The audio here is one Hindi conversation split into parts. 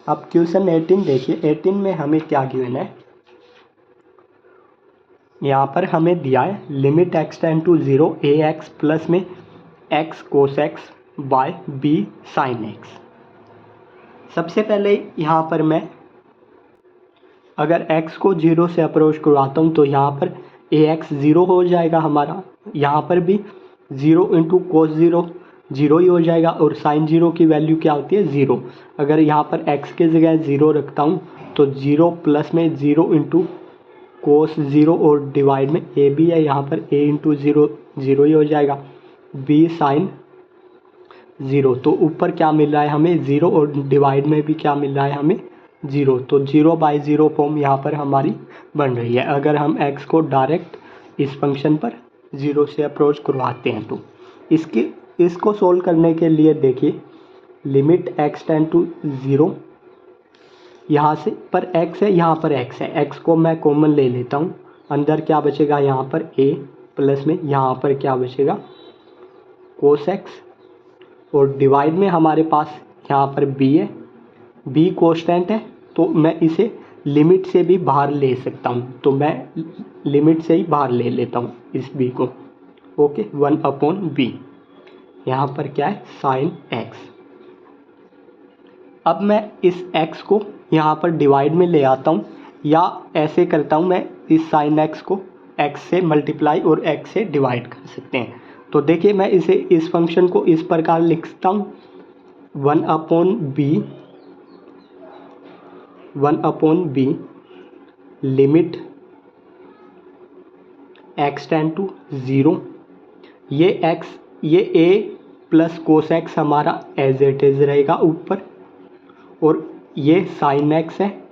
अब क्वेश्चन 18 देखिए, 18 में हमें क्या गिवन है, यहाँ पर हमें दिया है limit x tend to 0 a x plus में x cos x by b sine x. सबसे पहले यहाँ पर मैं अगर x को 0 से अप्रोच करवाता हूँ तो यहाँ पर ए एक्स 0 हो जाएगा हमारा, यहाँ पर भी 0 इंटू कोस 0 0 ही हो जाएगा, और साइन 0 की वैल्यू क्या होती है 0। अगर यहाँ पर x के जगह 0 रखता हूँ तो 0 प्लस में 0 इंटू कोस 0 और डिवाइड में a भी है, यहाँ पर a इंटू 0 0 ही हो जाएगा, b साइन 0। तो ऊपर क्या मिल रहा है हमें 0 और डिवाइड में भी क्या मिल रहा है हमें 0, तो 0/0 फॉर्म यहाँ पर हमारी बन रही है। अगर हम x को डायरेक्ट इस फंक्शन पर 0 से अप्रोच करवाते हैं तो इसको सोल्व करने के लिए देखिए लिमिट x टेंड टू 0, यहाँ से पर x है, यहाँ पर x है, x को मैं कॉमन ले लेता हूँ, अंदर क्या बचेगा यहाँ पर a प्लस में यहाँ पर क्या बचेगा कोस x, और डिवाइड में हमारे पास यहाँ पर b है, b कांस्टेंट है तो मैं इसे लिमिट से भी बाहर ले सकता हूँ, तो मैं लिमिट से ही बाहर ले लेता हूँ इस b को। ओके, 1/b, यहाँ पर क्या है साइन x। अब मैं इस x को यहाँ पर डिवाइड में ले आता हूँ, या ऐसे करता हूँ मैं इस साइन x को x से मल्टीप्लाई और x से डिवाइड कर सकते हैं। तो देखिए मैं इस फंक्शन को इस प्रकार लिख सकता हूँ 1/b limit x tend to 0, ये a प्लस कोस x हमारा एज इट इज रहेगा ऊपर, और ये साइन x है,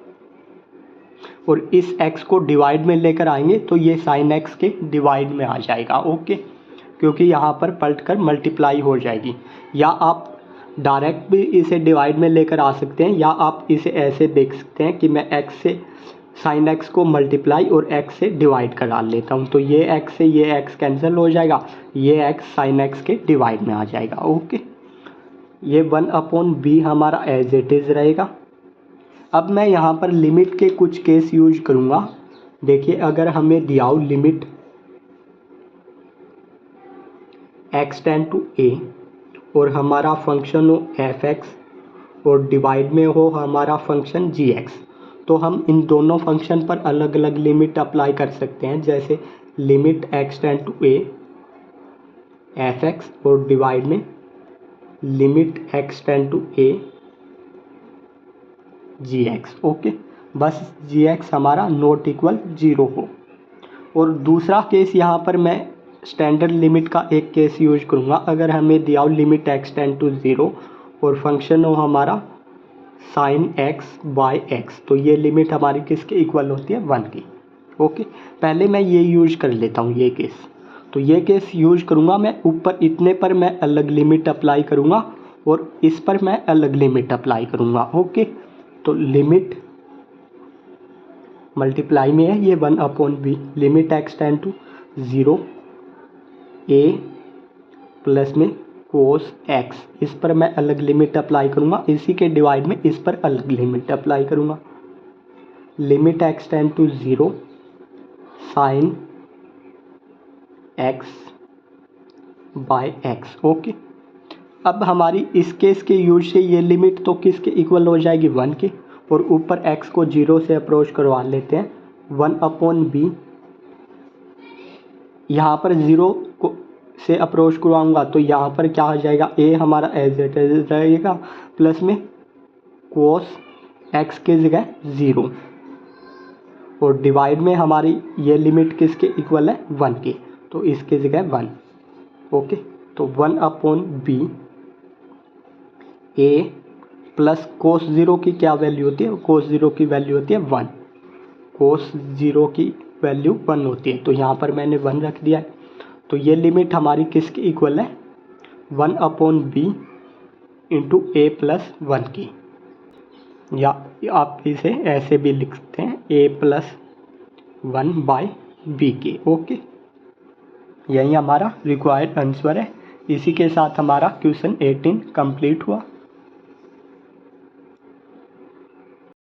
और इस x को डिवाइड में लेकर आएंगे तो ये साइन x के डिवाइड में आ जाएगा। ओके, क्योंकि यहाँ पर पलट कर मल्टीप्लाई हो जाएगी, या आप डायरेक्ट भी इसे डिवाइड में लेकर आ सकते हैं, या आप इसे ऐसे देख सकते हैं कि मैं x से साइन x को मल्टीप्लाई और x से डिवाइड करा लेता हूँ, तो ये x से ये x कैंसिल हो जाएगा, ये x साइन x के डिवाइड में आ जाएगा। ओके, ये 1/b हमारा एज इट इज़ रहेगा। अब मैं यहाँ पर लिमिट के कुछ केस यूज करूँगा। देखिए अगर हमें दिया हो limit x tend to a और हमारा फंक्शन हो f(x) और डिवाइड में हो हमारा फंक्शन g(x), तो हम इन दोनों फंक्शन पर अलग अलग लिमिट अप्लाई कर सकते हैं। जैसे limit x tend to a f(x) और डिवाइड में limit x tend to a gx। Okay, बस gx हमारा नॉट इक्वल 0 हो। और दूसरा केस यहाँ पर मैं स्टैंडर्ड लिमिट का एक केस यूज करूँगा। अगर हमें दिया हो लिमिट x टेंड टू 0 और फंक्शन हो हमारा साइन x बाय x, तो ये लिमिट हमारी किसके इक्वल होती है 1 की। ओके, पहले मैं ये यूज कर लेता हूँ ये केस, तो ये केस यूज करूँगा मैं। ऊपर इतने पर मैं अलग लिमिट अप्लाई करूँगा और इस पर मैं अलग लिमिट अप्लाई करूँगा। ओके, तो लिमिट मल्टीप्लाई में है ये 1/b limit x tend to 0 a plus में कोस x, इस पर मैं अलग लिमिट अप्लाई करूँगा, इसी के डिवाइड में इस पर अलग लिमिट अप्लाई करूँगा। Limit x tend to 0 sine x by x। Okay, अब हमारी इस केस के यूज से ये लिमिट तो किसके इक्वल हो जाएगी 1 के, और ऊपर x को 0 से अप्रोच करवा लेते हैं 1/b। यहाँ पर 0 को से अप्रोच करवाऊंगा तो यहाँ पर क्या हो जाएगा a हमारा एज इट इज रहेगा प्लस में कोस x के जगह 0, और डिवाइड में हमारी ये लिमिट किसके इक्वल है 1 के, तो इसके जगह 1। ओके, तो 1/b a प्लस कोस 0 की क्या वैल्यू होती है, कोस 0 की वैल्यू होती है 1, कोस 0 की वैल्यू 1 होती है, तो यहाँ पर मैंने 1 रख दिया है। तो ये लिमिट हमारी किसके इक्वल है 1/b इंटू a प्लस 1 की, या आप इसे ऐसे भी लिख सकते हैं a प्लस 1/b की। ओके, यही हमारा रिक्वायर्ड आंसर है। इसी के साथ हमारा क्वेश्चन 18 कंप्लीट हुआ।